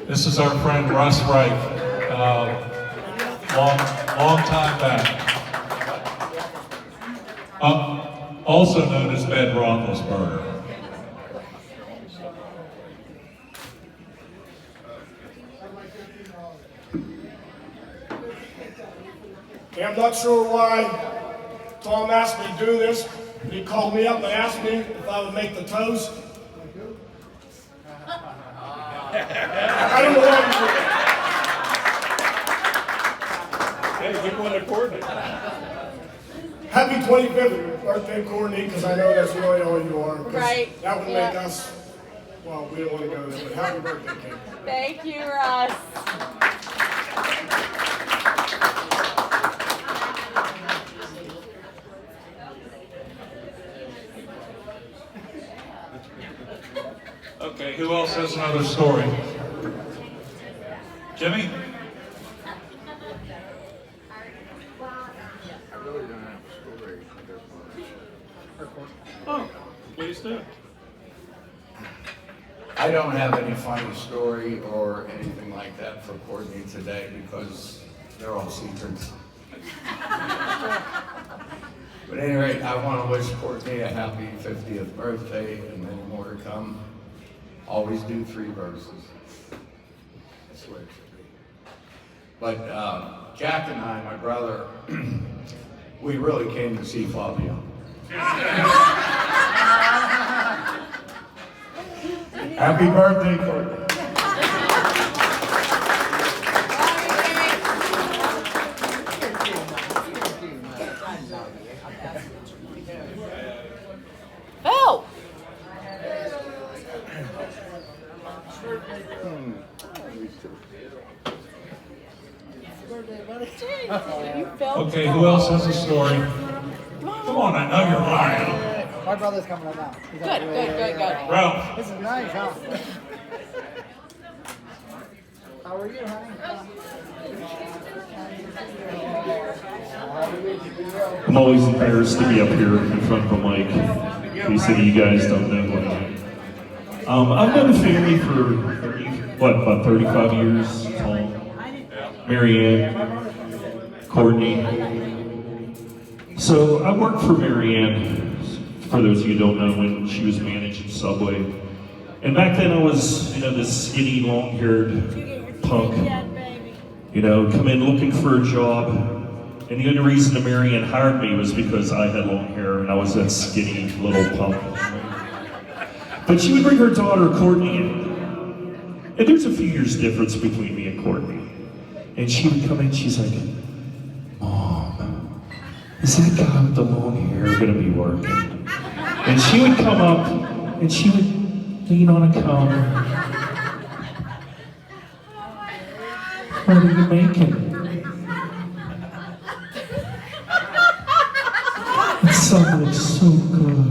This is our friend Russ Reich, long time back. Also known as Ben Roethlisberger. Okay, I'm not sure why Tom asked me to do this. He called me up and asked me if I would make the toast. I don't know why he did it. Hey, give one to Courtney. Happy 25th birthday, Courtney, because I know that's really all you are. 'Cause Right. That would Yeah. make us, well, we don't want to go there, but happy birthday, Kate. Thank you, Russ. Okay, who else has another story? Jimmy? Oh, please do. I don't have any funny story or anything like that for Courtney today because they're all secrets. But at any rate, I want to wish Courtney a happy 50th birthday and many more to come. Always do 3 verses. That's the way it should be. But Jack and I, my brother, we really came to see Flavio. Happy birthday, Courtney. Phil. You Phil? Okay, who else has a story? Come on, I know you're lying. My brother's coming up now. Good. Ralph, This is nice, huh? How are you, honey? I'm always embarrassed to be up here in front of a mic. In case any of you guys don't know who I am. I've known the family for about 35 years. Marianne, Courtney. So I worked for Marianne, for those of you who don't know, when she was managing Subway. And back then I was, this skinny, long-haired punk. Come in looking for a job. And the only reason that Marianne hired me was because I had long hair and I was that skinny little punk. But she would bring her daughter Courtney in. And there's a few years difference between me and Courtney. And she would come in, she's like, Mom, is that guy with the long hair gonna be working? And she would come up and she would lean on a counter. What are you making? That song looks so good.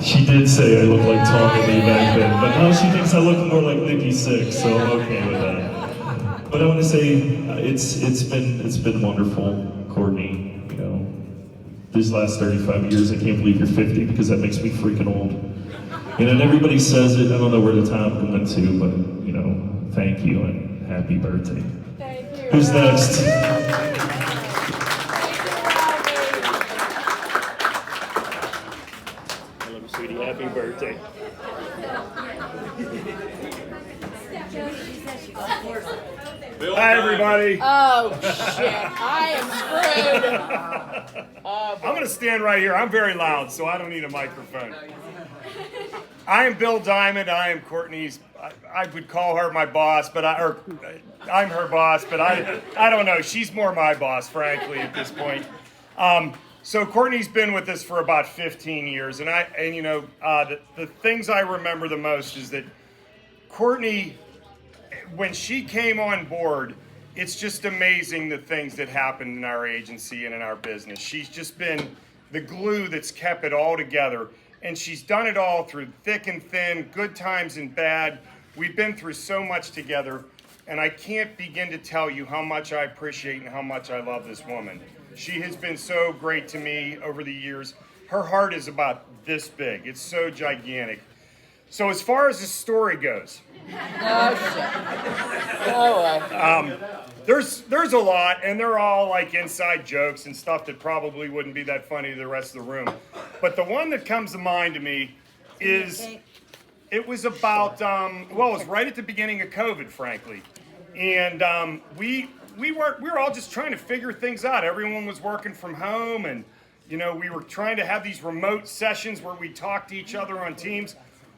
She did say I look like Tommy Lee back then, but now she thinks I look more like Nikki Sixx, so I'm okay with that. But I want to say it's been wonderful, Courtney. These last 35 years, I can't believe you're 50 because that makes me freaking old. And everybody says it. I don't know where the time went to, but thank you and happy birthday. Thank you. Who's next? I love you, sweetie. Happy birthday. Hi, everybody. Oh, shit. I am screwed. I'm going to stand right here. I'm very loud, so I don't need a microphone. I am Bill Diamond. I am Courtney's, I would call her my boss, but I'm her boss, but I don't know. She's more my boss, frankly, at this point. So Courtney's been with us for about 15 years, and the things I remember the most is that Courtney, when she came on board, it's just amazing the things that happened in our agency and in our business. She's just been the glue that's kept it all together. And she's done it all through thick and thin, good times and bad. We've been through so much together, and I can't begin to tell you how much I appreciate and how much I love this woman. She has been so great to me over the years. her heart is about this big. It's so gigantic. So as far as the story goes, Oh shit. Oh, there's a lot, and they're all like inside jokes and stuff that probably wouldn't be that funny to the rest of the room. But the one that comes to mind to me is it was about well, it was right at the beginning of COVID, frankly, and we were all just trying to figure things out. Everyone was working from home, and you know, we were trying to have these remote sessions where we talked to each other on Teams.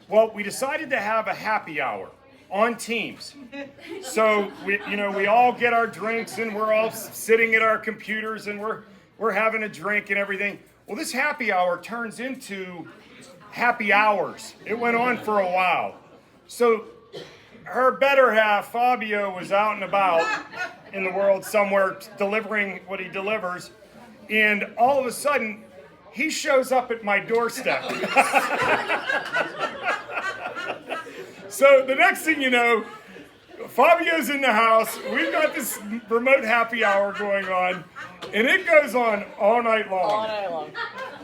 Well, we decided to have a happy hour on Teams. So we all get our drinks and we're all sitting at our computers and we're having a drink and everything. Well, this happy hour turns into happy hours. It went on for a while. So her better half, Fabio, was out and about in the world somewhere delivering what he delivers, and all of a sudden he shows up at my doorstep. So the next thing you know, Fabio's in the house. We've got this remote happy hour going on, and it goes on all night long. all night long.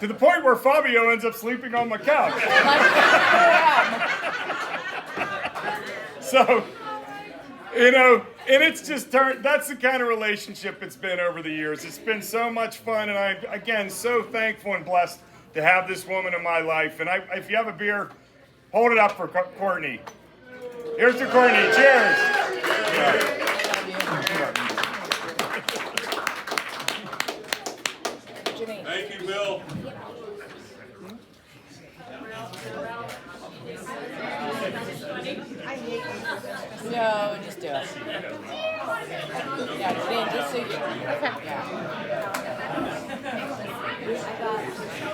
To the point where Fabio ends up sleeping on my couch. So, you know, and it's just turned, that's the kind of relationship it's been over the years. It's been so much fun, and I'm, again, so thankful and blessed to have this woman in my life. And if you have a beer, hold it up for Courtney. Here's to Courtney. Cheers. Janine. Thank you, Bill. No, just do it. Yeah, Janine, just so you. Yeah.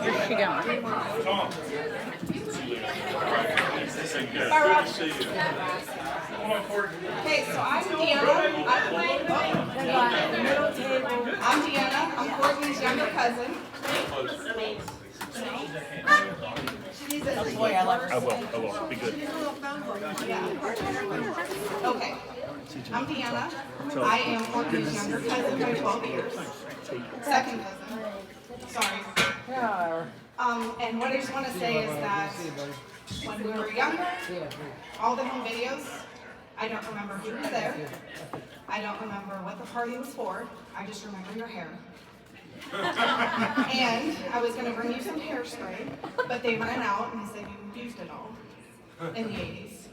Where's she going? Tom. Barbara. See you. Come on, Courtney. Okay, so I'm Deanna. I'm Deanna. I'm Courtney's younger cousin. Boy, I love her. I will. Be good. Okay. I'm Deanna. I am Courtney's younger cousin by 12 years. Second cousin. Sorry. Yeah. And what I just want to say is that when we were younger, all the home videos, I don't remember who was there. I don't remember what the party was for. I just remember your hair. And I was going to bring you some hairspray, but they ran out and said you used it all in the 80s.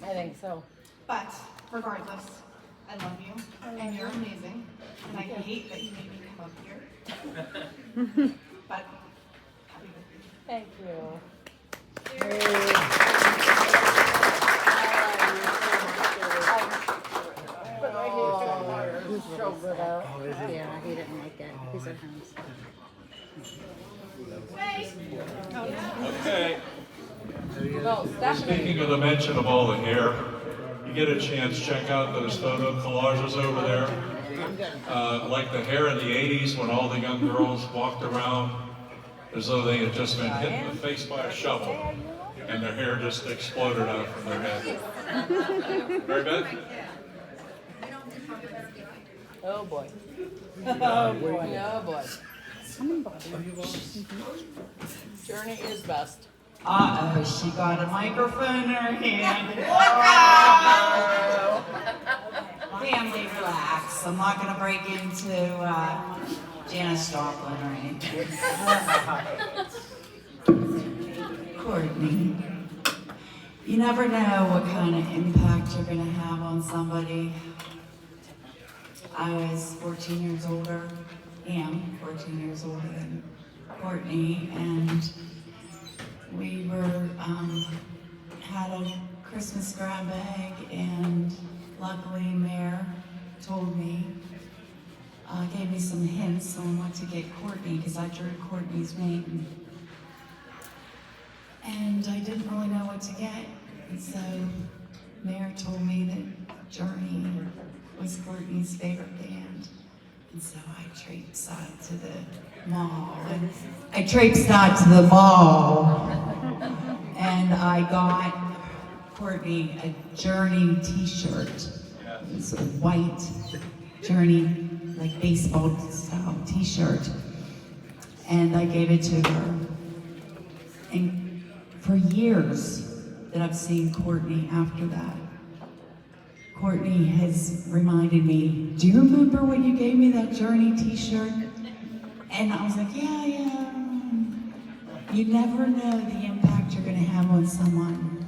I think so. But regardless, I love you and you're amazing. And I hate that you made me come up here. But happy birthday. Thank you. Yeah, he didn't like it. He's at home. Okay. Well, Stephanie. Speaking of the mention of all the hair, you get a chance, check out those photo collages over there. Like the hair in the 80s when all the young girls walked around as though they had just been hit in the face by a shovel and their hair just exploded out from their head. Very good? Oh boy. Oh boy. Oh boy. Journey is best. Uh-oh, she got a microphone in her hand. Family, relax. I'm not going to break into Janice Joplin or anything. Courtney, you never know what kind of impact you're going to have on somebody. I was 14 years older, am 14 years older than Courtney, and we were, had a Christmas grab bag, and luckily Mayor told me, gave me some hints on what to get Courtney, because I drew Courtney's name. And I didn't really know what to get, and so Mayor told me that Journey was Courtney's favorite band. And so I traipsed out to the mall. And I got Courtney a Journey t-shirt. It was a white Journey, like baseball style t-shirt. And I gave it to her. And for years that I've seen Courtney after that, Courtney has reminded me, do you remember when you gave me that Journey t-shirt? And I was like, yeah. You never know the impact you're gonna have on someone.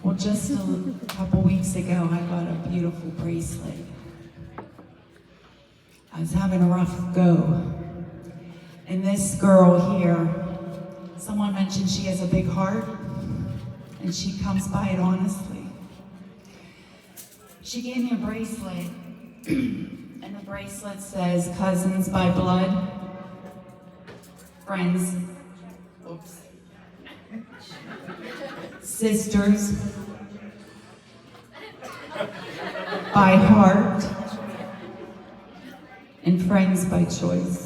Well, just a couple weeks ago, I got a beautiful bracelet. I was having a rough go. And this girl here, someone mentioned she has a big heart, and she comes by it honestly. She gave me a bracelet, and the bracelet says, cousins by blood, friends, oops, sisters by heart, and friends by choice.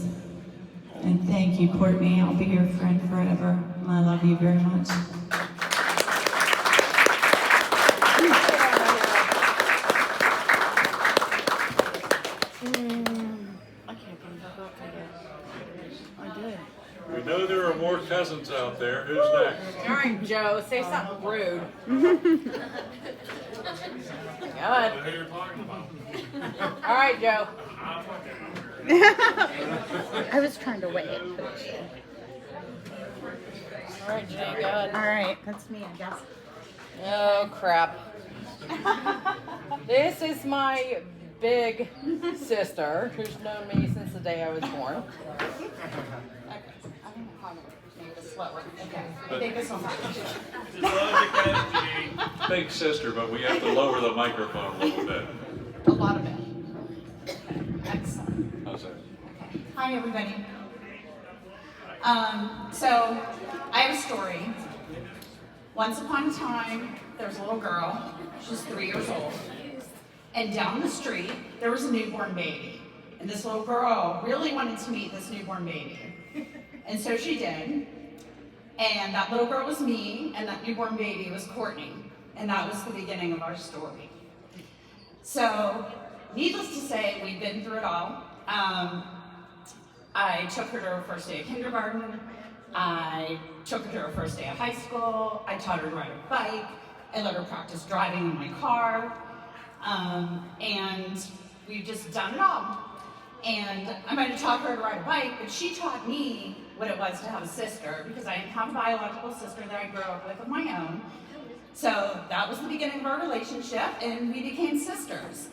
And thank you, Courtney. I'll be your friend forever. I love you very much. I can't bring that up again. I did. We know there are more cousins out there. Who's next? All right, Joe, say something rude. Good. All right, Joe. I was trying to wait. All right, Jay, go ahead. All right, that's me, I guess. Oh, crap. This is my big sister, who's known me since the day I was born. Big sister, but we have to lower the microphone a little bit. A lot of it. Excellent. How's that? Hi, everybody. So I have a story. Once upon a time, there was a little girl. She was 3 years old. And down the street, there was a newborn baby. And this little girl really wanted to meet this newborn baby. And so she did. And that little girl was me, and that newborn baby was Courtney. And that was the beginning of our story. So, needless to say, we've been through it all. I took her to her first day of kindergarten. I took her to her first day of high school. I taught her to ride a bike. I let her practice driving in my car. And we've just done it all. And I might have taught her to ride a bike, but she taught me what it was to have a sister, because I didn't have a biological sister that I grew up with of my own. So that was the beginning of our relationship, and we became sisters.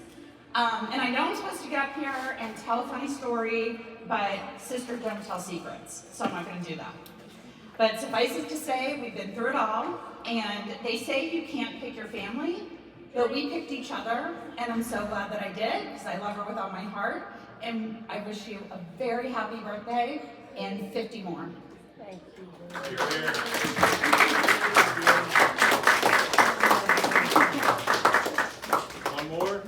And I know I'm supposed to get up here and tell a funny story, but sisters don't tell secrets, so I'm not going to do that. But suffice it to say, we've been through it all, and they say you can't pick your family, but we picked each other, and I'm so glad that I did, because I love her with all my heart, and I wish you a very happy birthday and 50 more. Thank you. One more?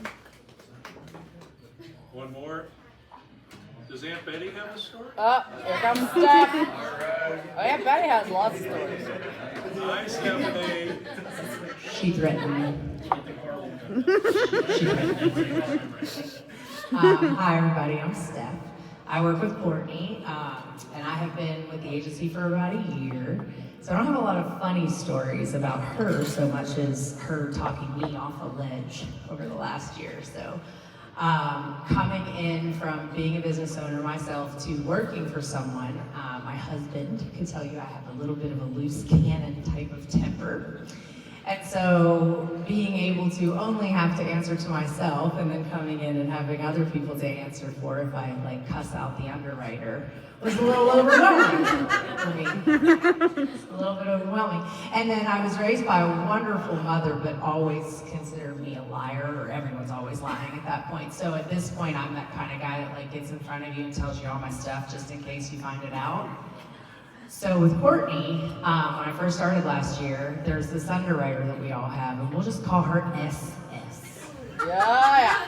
One more? Does Aunt Betty have a story? Oh, here comes Steph. Oh, yeah, Betty has lots of stories. Hi, Stephanie. She threatened me. Hi, everybody. I'm Steph. I work with Courtney, and I have been with the agency for about a year. So I don't have a lot of funny stories about her so much as her talking me off a ledge over the last year or so. Coming in from being a business owner myself to working for someone, my husband can tell you I have a little bit of a loose cannon type of temper. And so being able to only have to answer to myself and then coming in and having other people to answer for if I like cuss out the underwriter was a little overwhelming for me. A little bit overwhelming. And then I was raised by a wonderful mother, but always considered me a liar, or everyone's always lying at that point. So at this point, I'm that kind of guy that like gets in front of you and tells you all my stuff just in case you find it out. So with Courtney, when I first started last year, there's this underwriter that we all have, and we'll just call her SS. Yeah.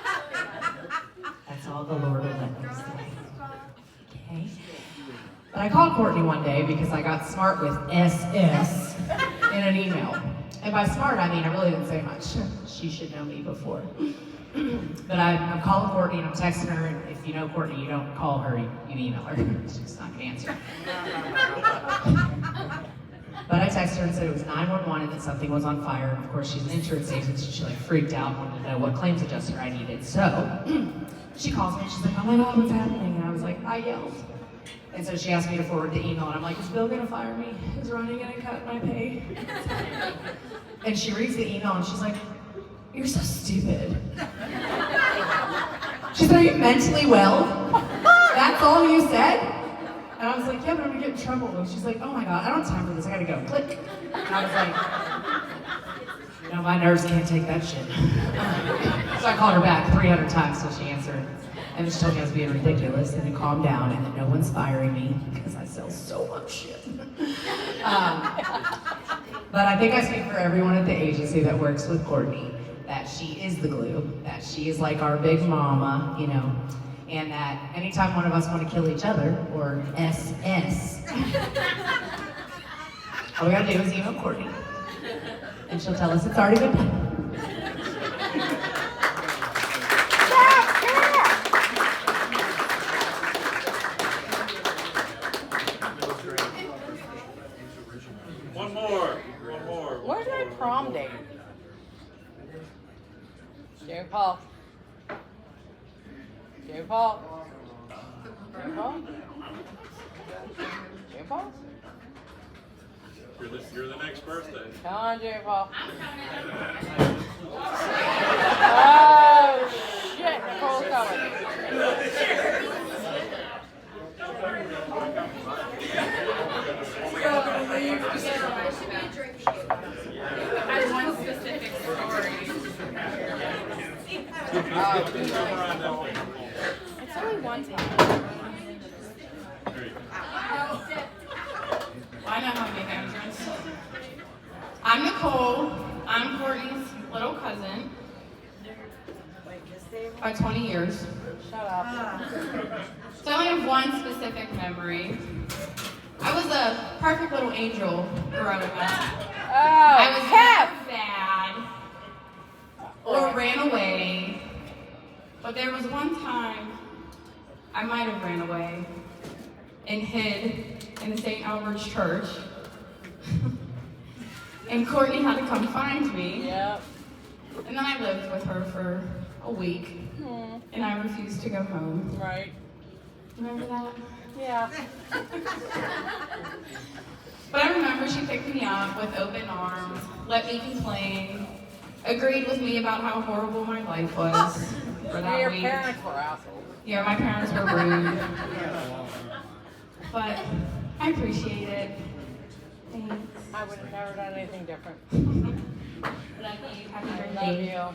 That's all the Lord will let me say. Okay? But I called Courtney one day because I got smart with SS in an email. And by smart, I mean I really didn't say much. She should know me before. But I'm calling Courtney and I'm texting her, and if you know Courtney, you don't call her, you email her. She's not gonna answer. But I texted her and said it was 911 and that something was on fire. And of course, she's an insurance agent, so she like freaked out, wanted to know what claims adjuster I needed. So she calls me and she's like, oh my God, what's happening? And I was like, I yelled. And so she asked me to forward the email, and I'm like, is Bill gonna fire me? Is Ronnie gonna cut my pay? And she reads the email and she's like, you're so stupid. She's like, are you mentally well? That's all you said? And I was like, yeah, but I'm gonna get in trouble. And she's like, oh my God, I don't have time for this, I gotta go. Click. And I was like, you know, my nerves can't take that shit. So I called her back 300 times till she answered. And she told me I was being ridiculous and to calm down and that no one's firing me because I sell so much shit. But I think I speak for everyone at the agency that works with Courtney, that she is the glue, that she is like our big mama, you know, and that anytime one of us want to kill each other, or SS, all we gotta do is email Courtney, and she'll tell us it's already been done. Where's my prom date? Jerry Paul. Jerry Paul. Jerry Paul. Jerry Paul. You're the next birthday. Come on, Jerry Paul. Oh shit! Nicole's coming. I have one specific story. It's only one time. I know how to make entrance. I'm Nicole. I'm Courtney's little cousin. By 20 years. Shut up. So I only have one specific memory. I was a perfect little angel growing up. I was never sad or ran away. But there was one time I might have ran away and hid in the St. Albert's Church. And Courtney had to come find me. Yep. And then I lived with her for a week. And I refused to go home. Right. Remember that? Yeah. But I remember she picked me up with open arms, let me complain, agreed with me about how horrible my life was for that Your week. parents were assholes. Yeah, my parents were rude. But I appreciate it. Thanks. I would have never done anything different. Love you. Happy I birthday. love you.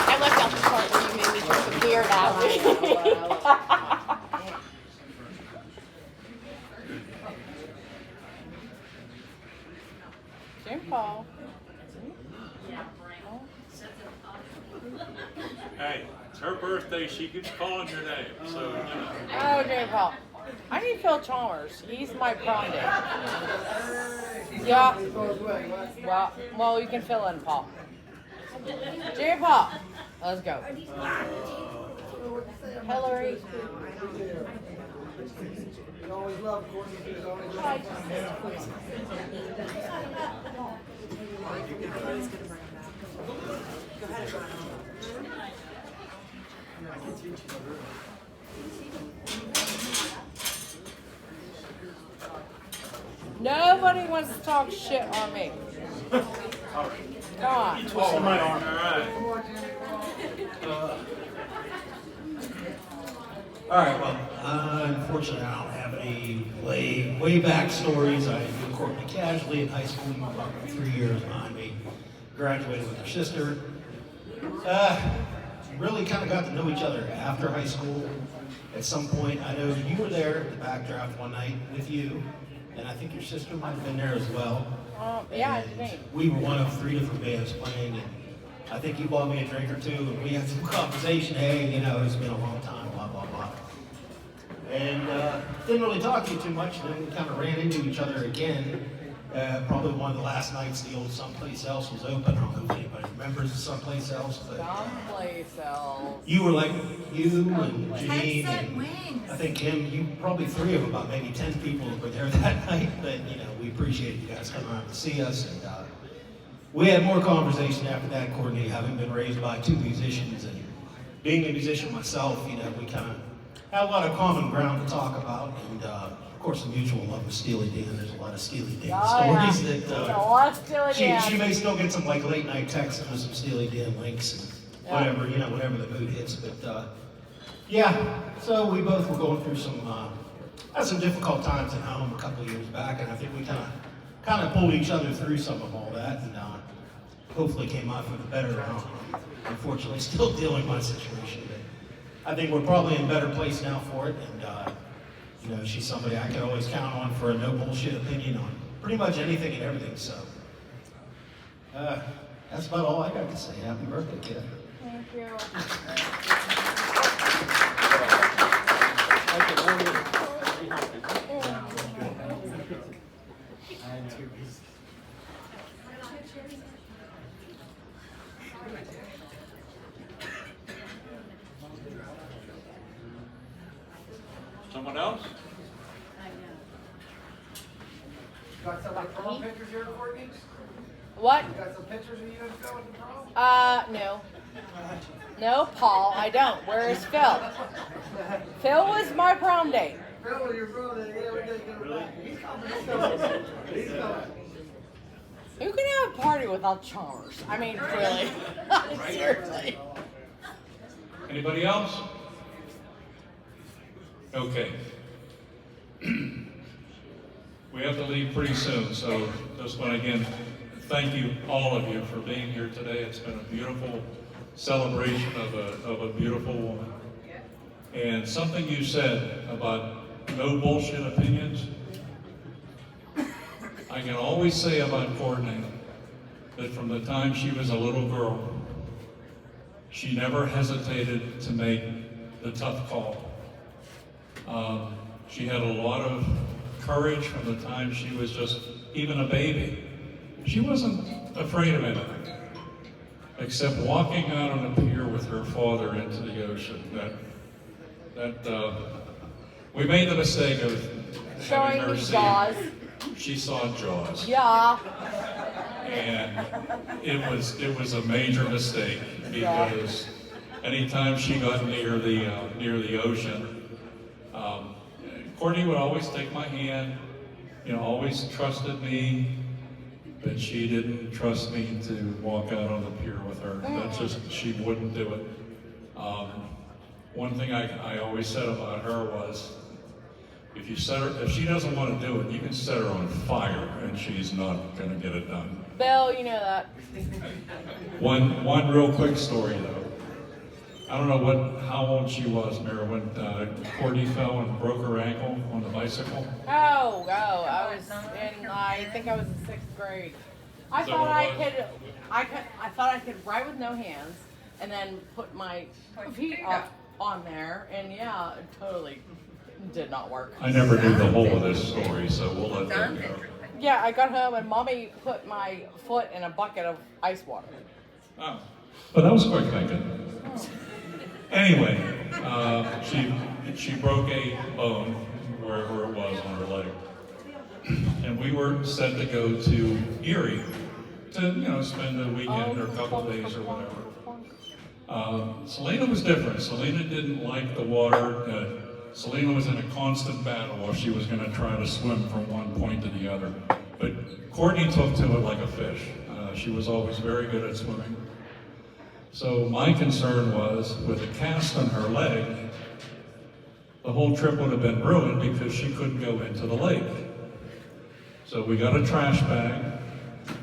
I left out the part where you made me drink the beer now. Jim Paul. Hey, it's her birthday. She keeps calling your name, so you know. Oh, Jim Paul. I need Phil Chalmers. He's my prom date. Yeah. Well, you can fill in, Paul. Jim Paul. Let's go. Hillary. Nobody wants to talk shit on me. Come on. Twisting my arm. All right. All right, well, unfortunately, I don't have any way back stories. I knew Courtney casually in high school, about 3 years behind me. Graduated with her sister. Really kind of got to know each other after high school. At some point, I know you were there at the backdraft one night with you, and I think your sister might have been there as well. Yeah, it's me. We were one of 3 different bands playing, and I think you bought me a drink or two, and we had some conversation. Hey, you know, it's been a long time, blah, blah, blah. And didn't really talk to you too much, and then we kind of ran into each other again Probably one of the last nights the old Someplace Else was open. I don't know if anybody remembers the Someplace Else, but Someplace else. you and Janine, and I think Kim, you probably 3 of about maybe 10 people were there that night. But we appreciate you guys coming out to see us, and we had more conversation after that. Courtney, having been raised by 2 musicians and being a musician myself, we kind of had a lot of common ground to talk about, and of course the mutual love of Steely Dan. There's a lot of Steely Dan stories that a lot of Steely Dan. she may still get some like late night texts with some Steely Dan links and whatever, whatever the mood hits. But yeah, so we both were going through had some difficult times at home a couple of years back, and I think we kind of pulled each other through some of all that, and hopefully came out for the better. Unfortunately, still dealing with my situation, but I think we're probably in a better place now for it, and she's somebody I can always count on for a no bullshit opinion on pretty much anything and everything. So that's about all I got to say. Happy birthday, kid. Thank you. Someone else? Got some prom pictures here, Courtney? What? You got some pictures of you and Phil at the prom? No. No, Paul, I don't. Where is Phil? Phil was my prom date. Phil, your brother, yeah, we're gonna get him back. He's coming. He's coming. Who can have a party without Chalmers? I mean, really. Seriously. Anybody else? Okay. We have to leave pretty soon, so just want to again thank you, all of you, for being here today. It's been a beautiful celebration of a beautiful woman. And something you said about no bullshit opinions, I can always say about Courtney that from the time she was a little girl, she never hesitated to make the tough call. She had a lot of courage from the time she was just even a baby. She wasn't afraid of anything, except walking out on a pier with her father into the ocean. We made the mistake of having Showing her me see. Jaws. She saw Jaws. Yeah. And it was a major mistake because anytime she got near the ocean, Courtney would always take my hand, always trusted me, but she didn't trust me to walk out on the pier with her. That's just, she wouldn't do it. One thing I always said about her was, if she doesn't want to do it, you can set her on fire and she's not going to get it done. Bill, you know that. One real quick story though. I don't know how old she was, Mary, when Courtney fell and broke her ankle on the bicycle. Oh, I think I was in 6th grade. I thought I could ride with no hands and then put my feet up on there, and yeah, it totally did not work. I never knew the whole of this story, so we'll let that go. Yeah, I got home and Mommy put my foot in a bucket of ice water. Oh, but that was quick thinking. Anyway, she broke a bone wherever it was on her leg, and we were set to go to Erie to spend the weekend or a couple of days or whatever. Selena was different. Selena didn't like the water. Selena was in a constant battle while she was going to try to swim from one point to the other. But Courtney took to it like a fish. She was always very good at swimming. So my concern was, with a cast on her leg, the whole trip would have been ruined because she couldn't go into the lake. So we got a trash bag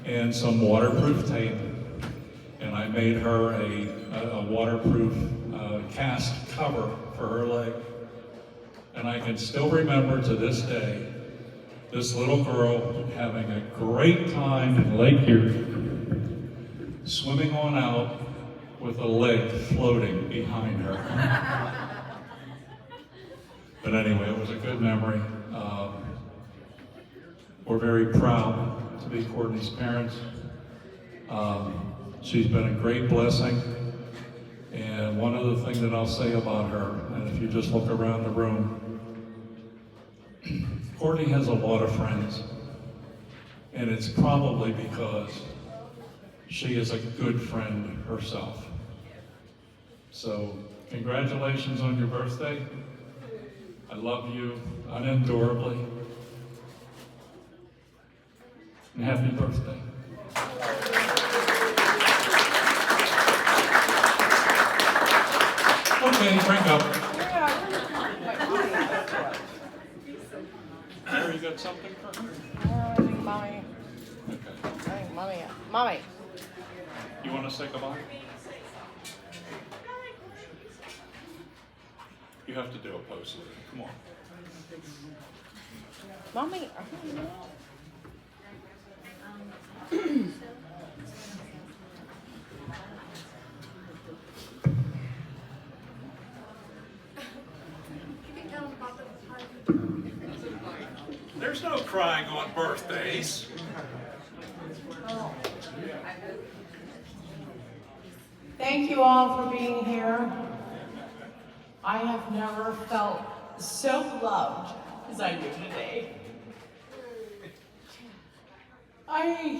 and some waterproof tape, and I made her a waterproof cast cover for her leg. And I can still remember to this day, this little girl having a great time in Lake Erie, swimming on out with a leg floating behind her. But anyway, it was a good memory. We're very proud be Courtney's parents. She's been a great blessing. And one other thing that I'll say about her, and if you just look around the room, Courtney has a lot of friends. And it's probably because she is a good friend herself. So, congratulations on your birthday. I love you unendurably. And happy birthday. Okay, drink up. Mary, you got something for her? I think mommy. Okay. I think mommy. You want to say goodbye? You have to do a pose. Come on. Mommy. There's no crying on birthdays. Thank you all for being here. I have never felt so loved as I do today. I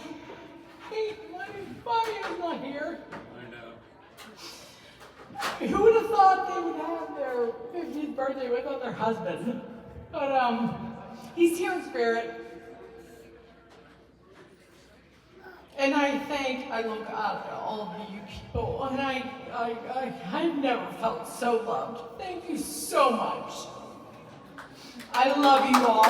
hate my body is not here. I know. Who would have thought they would have their 50th birthday without their husband? But he's here in spirit. And I look out at all of you people, and I've never felt so loved. Thank you so much. I love you all.